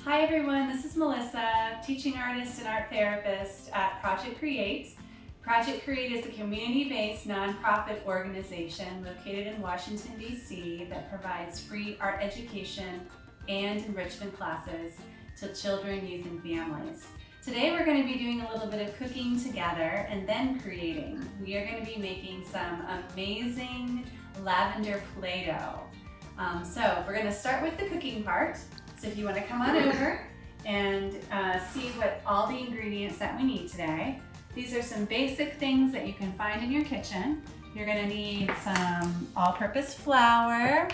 Hi everyone, this is Melissa, teaching artist and art therapist at Project Create. Project Create is a community-based nonprofit organization located in Washington, D.C. that provides free art education and enrichment classes to children, youth, and families. Today we're going to be doing a little bit of cooking together and then creating. We are going to be making some amazing lavender Play-Doh. So we're going to start with the cooking part. So if you want to come on over and see what all the ingredients that we need today. These are some basic things that you can find in your kitchen. You're going to need some all-purpose flour,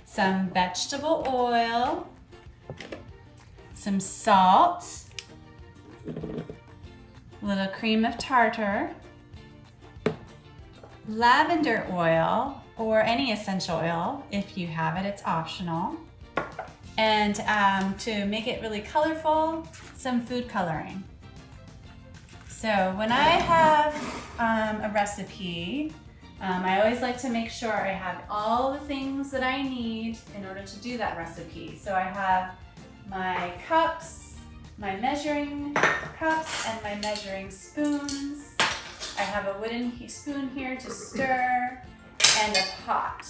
some vegetable oil, some salt, a little cream of tartar, lavender oil or any essential oil if you have it, it's optional. And to make it really colorful, some food coloring. So when I have a recipe, I always like to make sure I have all the things that I need in order to do that recipe. So I have my cups, my measuring cups, and my measuring spoons. I have a wooden spoon here to stir, and a pot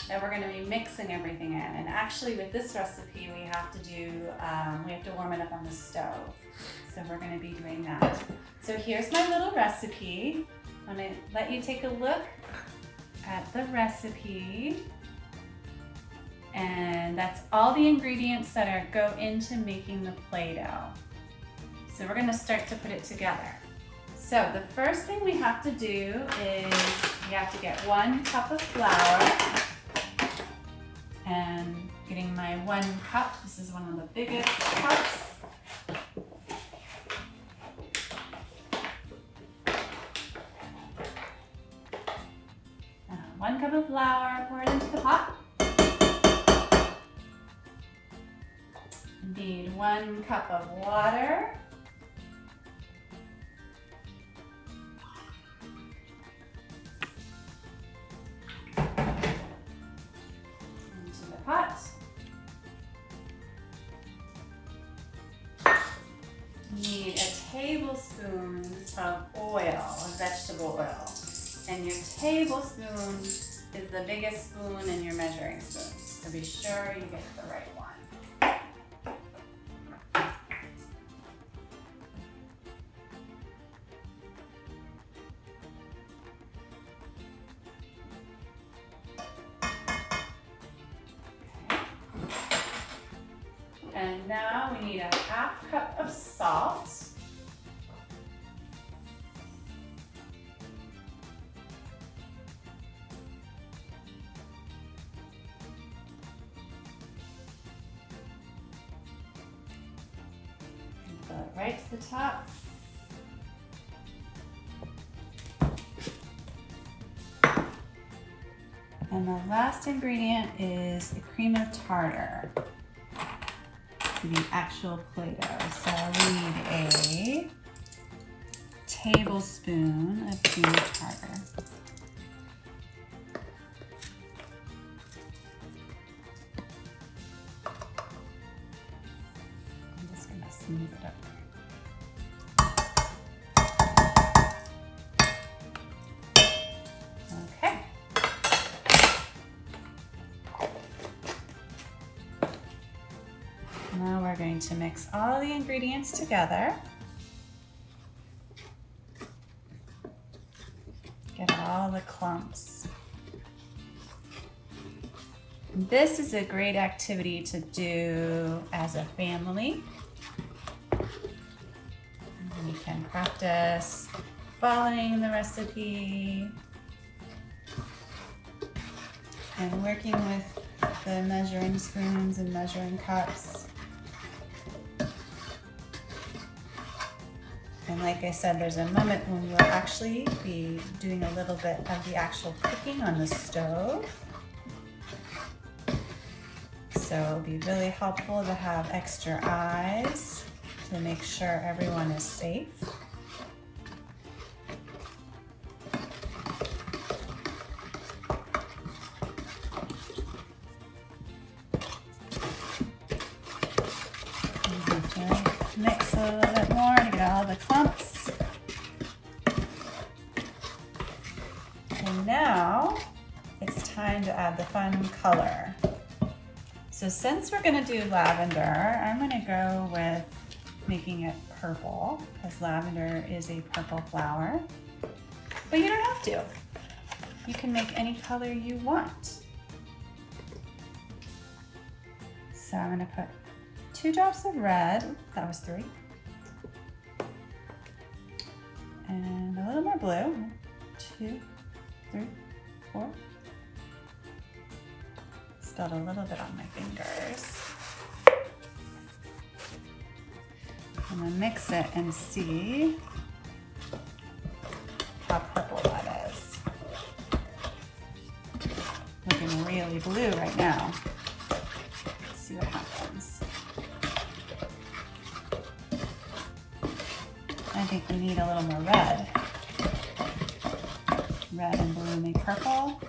that we're going to be mixing everything in. And actually with this recipe we have to warm it up on the stove. So we're going to be doing that. So here's my little recipe. I'm going to let you take a look at the recipe. And that's all the ingredients that go into making the Play-Doh. So we're going to start to put it together. So the first thing we have to do is we have to get 1 cup of flour. And getting my 1 cup, this is one of the biggest cups. 1 cup of flour, pour it into the pot. Need 1 cup of water. Pot. Need a tablespoon of oil, vegetable oil. And your tablespoon is the biggest spoon in your measuring spoon. So be sure you get the right one. And now we need a 1/2 cup of salt. And fill it right to the top. And the last ingredient is the cream of tartar. The actual Play-Doh. So we need a tablespoon of cream of tartar. I'm just going to smooth it up. Okay. Now we're going to mix all the ingredients together. Get all the clumps. This is a great activity to do as a family. You can practice following the recipe and working with the measuring spoons and measuring cups. And like I said, there's a moment when we'll actually be doing a little bit of the actual cooking on the stove. So it'll be really helpful to have extra eyes to make sure everyone is safe. a little bit more to get all the clumps. And now it's time to add the fun color. So since we're gonna do lavender, I'm gonna go with making it purple, because lavender is a purple flower. But you don't have to. You can make any color you want. So I'm gonna put 2 drops of red, that was 3. And a little more blue, 2, 3, 4. Spilled a little bit on my fingers. I'm gonna mix it and see how purple that is. Looking really blue right now. Let's see what happens. I think we need a little more red. Red and blue make purple.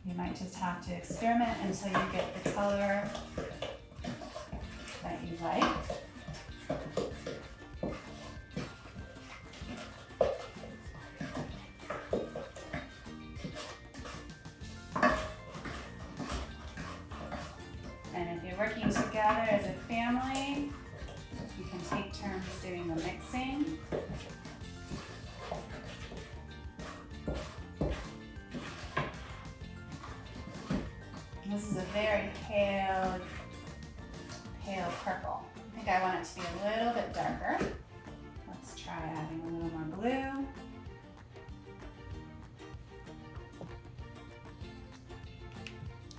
You might just have to experiment until you get the color that you like. And if you're working together as a family, you can take turns doing the mixing. This is a very pale purple. I think I want it to be a little bit darker. Let's try adding a little more blue.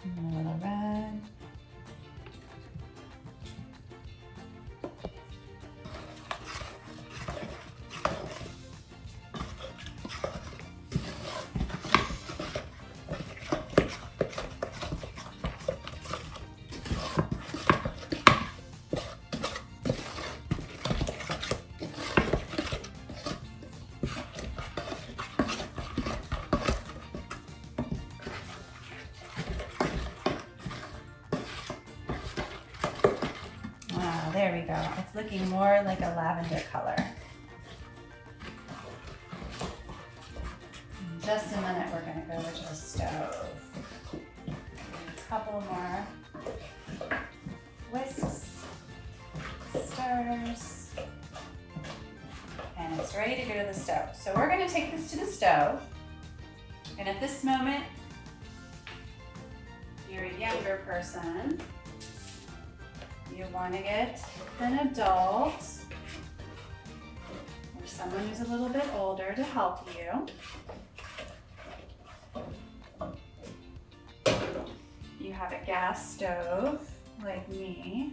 And a little red. There we go. It's looking more like a lavender color. In just a minute, we're going to go over to the stove. A couple more whisks, stirrers, and it's ready to go to the stove. So we're going to take this to the stove. And at this moment, if you're a younger person, you want to get an adult or someone who's a little bit older to help you. You have a gas stove like me.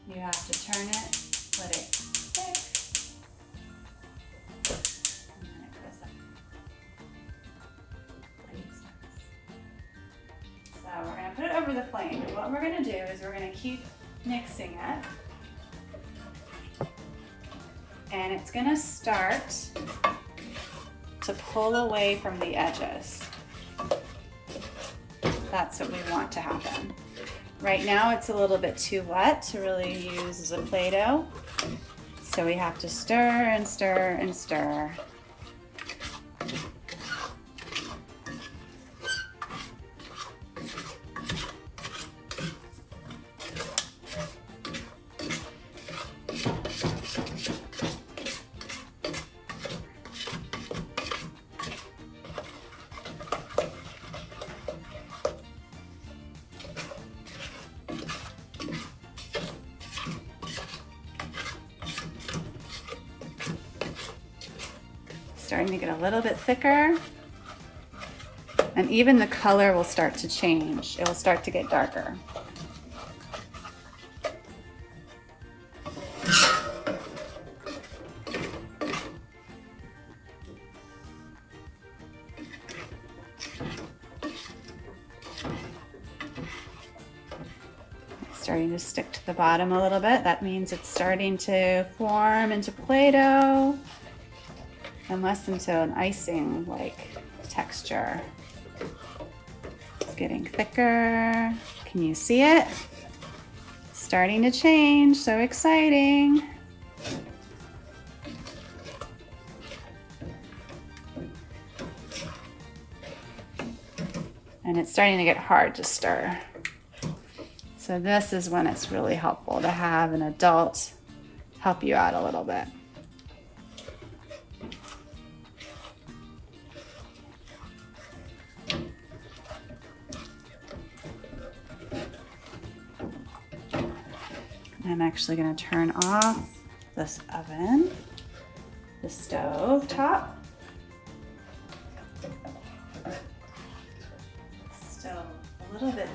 You have to turn it, let it stick, and then it goes up. So we're going to put it over the flame. And what we're going to do is we're going to keep mixing it, and it's going to start to pull away from the edges. That's what we want to happen. Right now it's a little bit too wet to really use as a Play-Doh, so we have to stir and stir and stir. Starting to get a little bit thicker, and even the color will start to change. It will start to get darker. It's starting to stick to the bottom a little bit. That means it's starting to form into Play-Doh and less into an icing-like texture. It's getting thicker. Can you see it? Starting to change, so exciting. And it's starting to get hard to stir. So this is when it's really helpful to have an adult help you out a little bit. I'm actually going to turn off this oven, the stove top. Still a little bit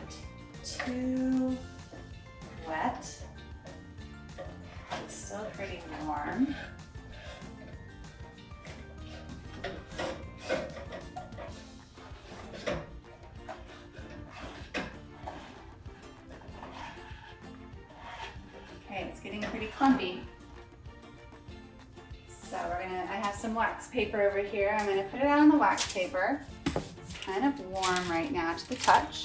too wet. It's still pretty warm. Okay, it's getting pretty clumpy. So I have some wax paper over here. I'm gonna put it on the wax paper. It's kind of warm right now to the touch.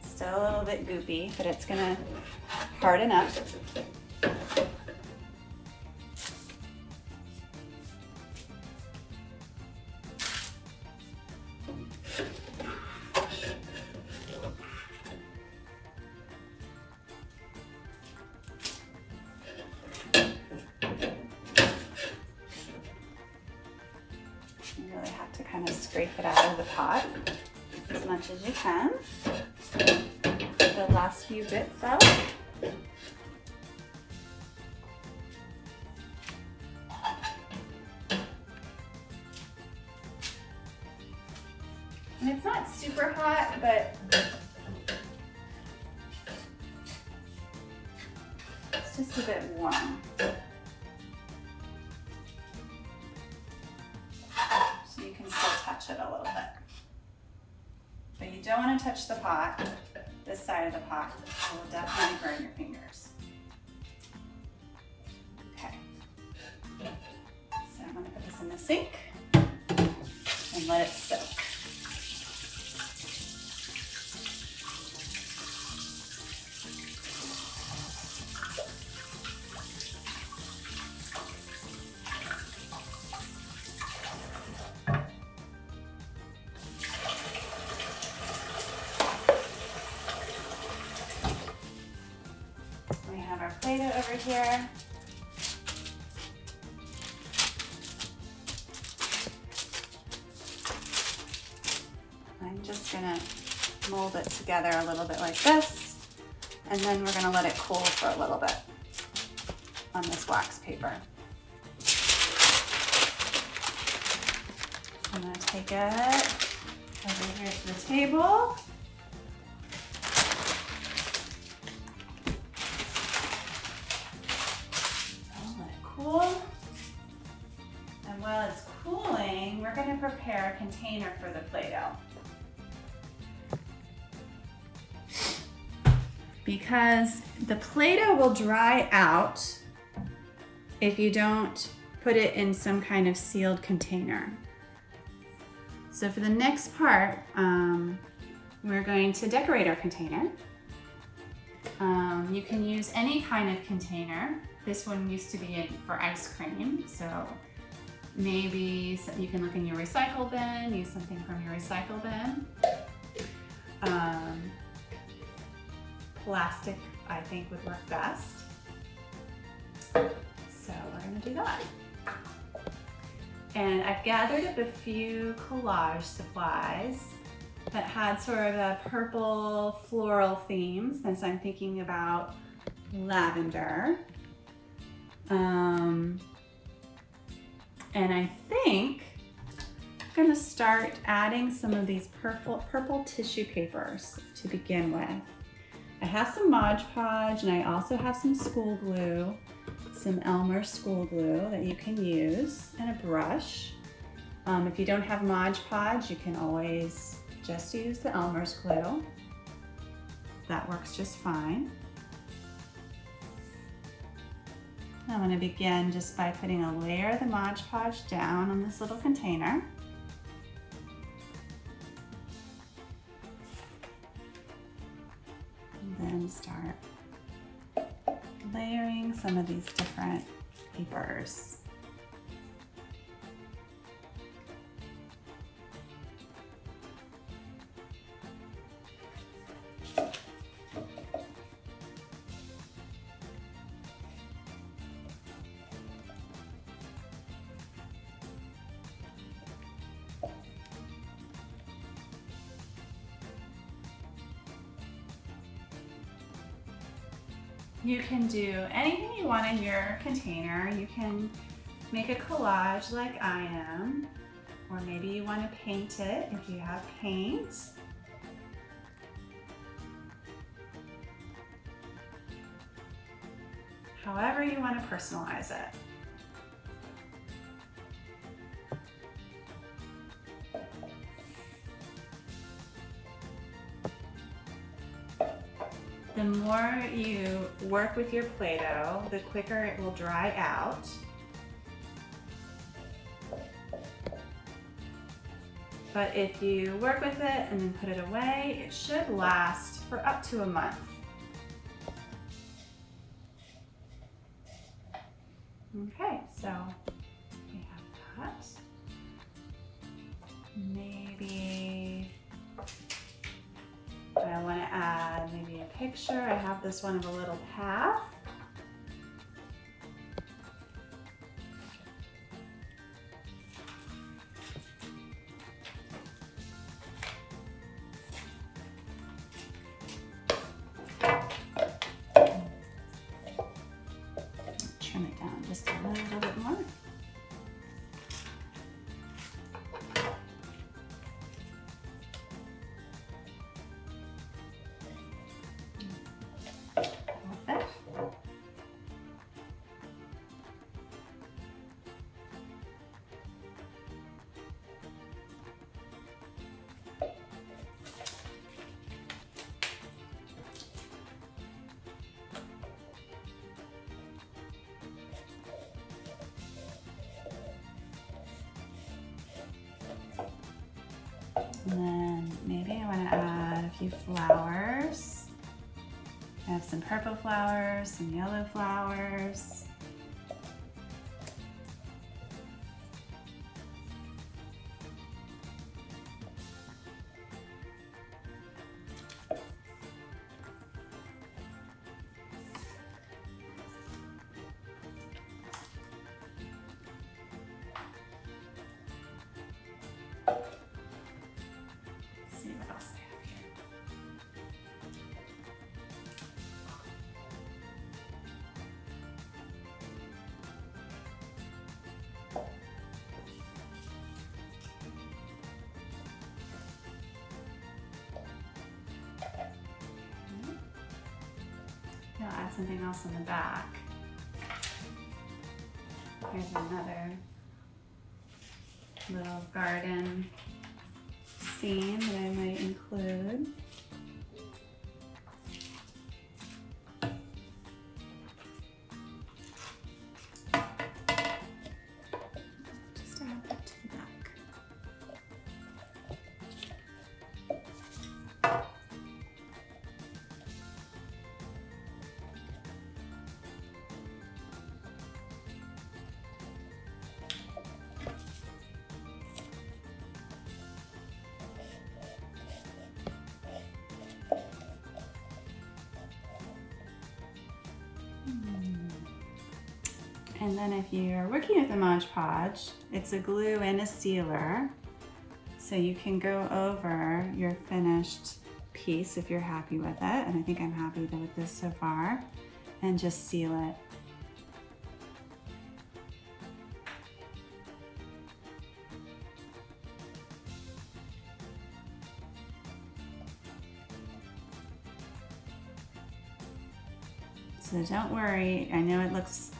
Still a little bit goopy, but it's gonna harden up. You really have to kind of scrape it out of the pot as much as you can. The last few bits out. And it's not super hot, but it's just a bit warm. So you can still touch it a little bit. But you don't want to touch the pot, this side of the pot. It will definitely burn your fingers. Okay. So I'm going to put this in the sink and let it soak. We have our Play-Doh over here. I'm just gonna mold it together a little bit like this, and then we're gonna let it cool for a little bit on this wax paper. I'm gonna take it over here to the table. Cool. And while it's cooling, we're going to prepare a container for the Play-Doh. Because the Play-Doh will dry out if you don't put it in some kind of sealed container. So for the next part, we're going to decorate our container. You can use any kind of container. This one used to be for ice cream, so maybe you can look in your recycle bin, use something from your recycle bin. Plastic, I think, would work best. So we're gonna do that. And I've gathered up a few collage supplies that had sort of a purple floral theme, since I'm thinking about lavender. And I think I'm gonna start adding some of these purple tissue papers to begin with. I have some Mod Podge, and I also have some school glue, some Elmer school glue that you can use, and a brush. If you don't have Mod Podge, you can always just use the Elmer's glue. That works just fine. I'm going to begin just by putting a layer of the Mod Podge down on this little container. And then start layering some of these different papers. You can do anything you want in your container. You can make a collage like I am, or maybe you want to paint it if you have paint. However you want to personalize it. The more you work with your Play-Doh, the quicker it will dry out. But if you work with it and then put it away, it should last for up to a month. Okay, so we have that. Maybe I want to add maybe a picture. I have this one of a little path. Trim it down just a little bit more. And then maybe I want to add a few flowers. I have some purple flowers, some yellow flowers. I'll add something else on the back. Here's another little garden scene that I might include. Just add that to the back. And then if you're working with a Mod Podge, it's a glue and a sealer. So you can go over your finished piece if you're happy with it. And I think I'm happy with this so far. And just seal it. So don't worry, I know it looks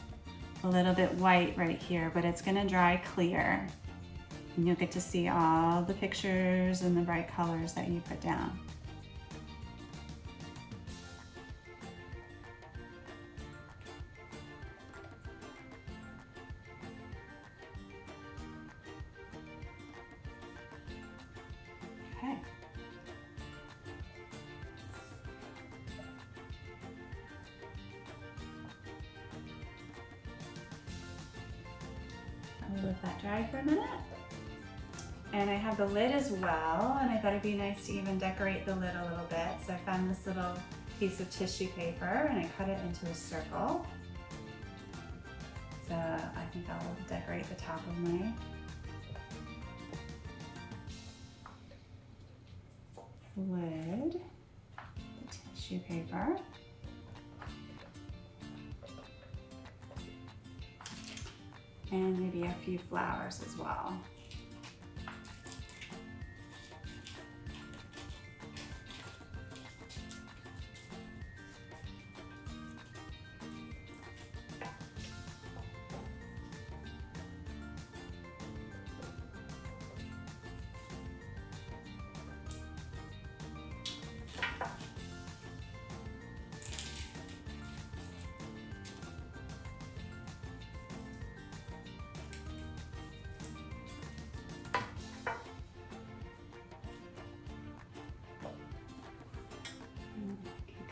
a little bit white right here, but it's gonna dry clear. And you'll get to see all the pictures and the bright colors that you put down. Okay. I'll let that dry for a minute. And I have the lid as well, and I thought it'd be nice to even decorate the lid a little bit. So I found this little piece of tissue paper and I cut it into a circle. So I think I'll decorate the top of my lid, the tissue paper. And maybe a few flowers as well.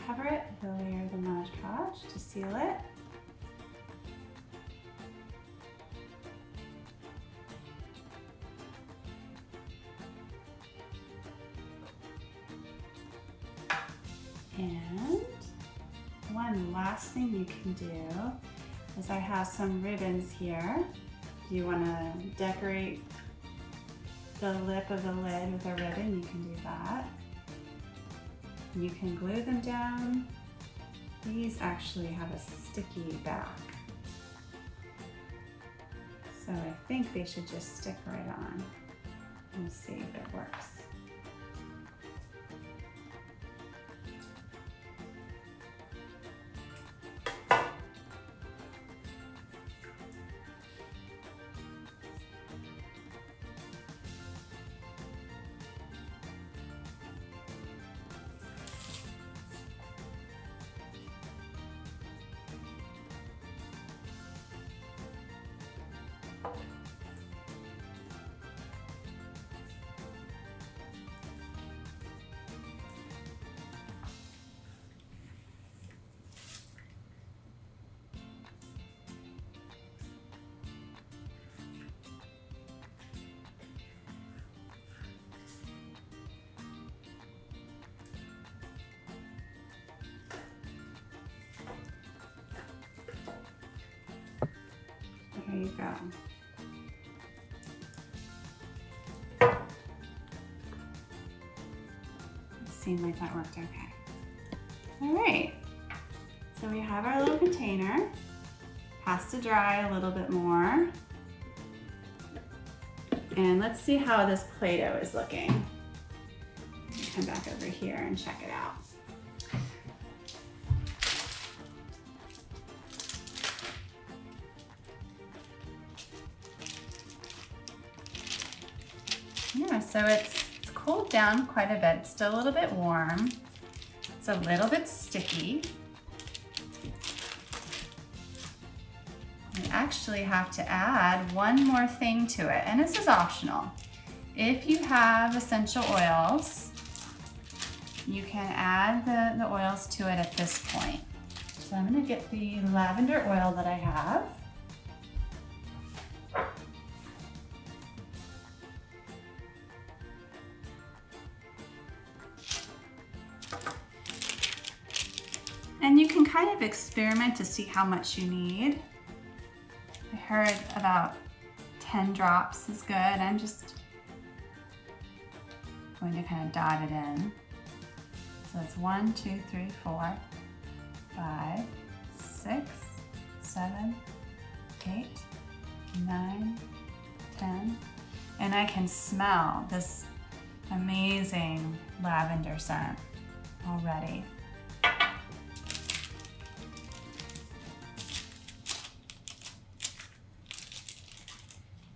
Cover it with a layer of the Podge to seal it. And one last thing you can do is I have some ribbons here. If you want to decorate the lip of the lid with a ribbon, you can do that. You can glue them down. These actually have a sticky back. So I think they should just stick right on. We'll see if it works. There you go. It seemed like that worked okay. All right, so we have our little container. Has to dry a little bit more. And let's see how this Play-Doh is looking. Come back over here and check it out. Yeah, so it's cooled down quite a bit. It's still a little bit warm. It's a little bit sticky. We actually have to add one more thing to it, and this is optional. If you have essential oils, you can add the oils to it at this point. So I'm gonna get the lavender oil that I have. And you can kind of experiment to see how much you need. I heard about 10 drops is good. I'm just going to kind of dot it in. So it's 1, 2, 3, 4, 5, 6, 7, 8, 9, 10. And I can smell this amazing lavender scent already.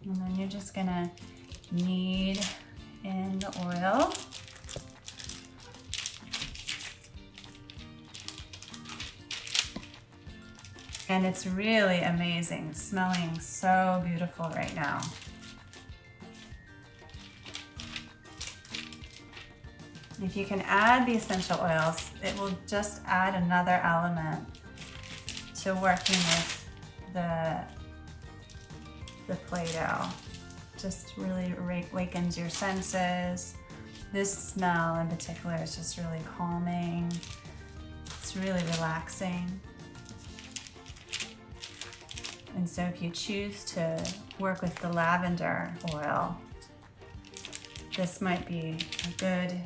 And then you're just gonna knead in the oil. And it's really amazing. It's smelling so beautiful right now. If you can add the essential oils, it will just add another element to working with the Play-Doh. Just really awakens your senses. This smell in particular is just really calming. It's really relaxing. And so if you choose to work with the lavender oil, this might be a good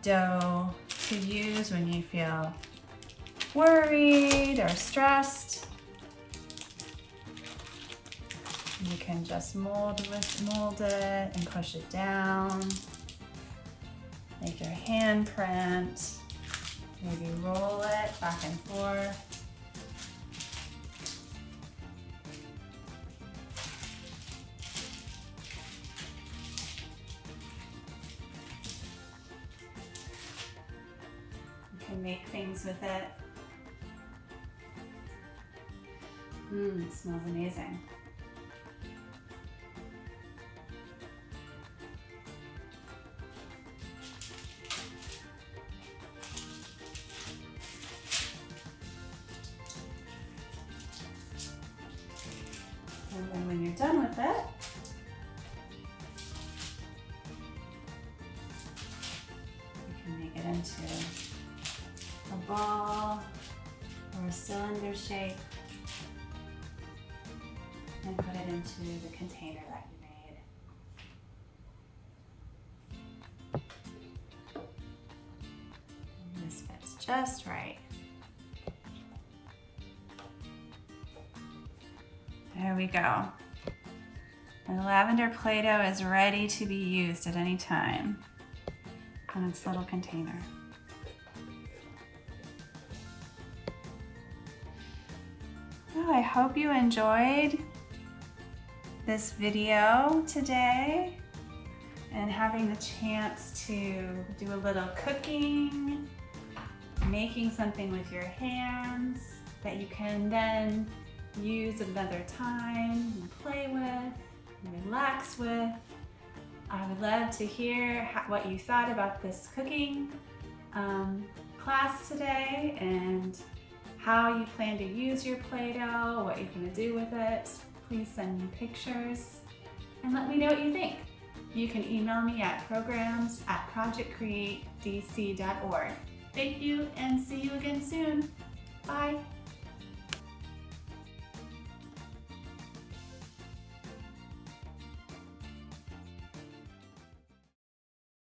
dough to use when you feel worried or stressed. You can just mold it and push it down. Make your handprint. Maybe roll it back and forth. You can make things with it. It smells amazing. And then when you're done with it, you can make it into a ball or a cylinder shape and put it into the container that you made. And this fits just right. There we go. And the lavender Play-Doh is ready to be used at any time in its little container. Well, I hope you enjoyed this video today and having the chance to do a little cooking, making something with your hands that you can then use another time and play with and relax with. I would love to hear what you thought about this cooking class today and how you plan to use your Play-Doh, what you're going to do with it. Please send me pictures and let me know what you think. You can email me at programs@projectcreatedc.org. Thank you and see you again soon. Bye.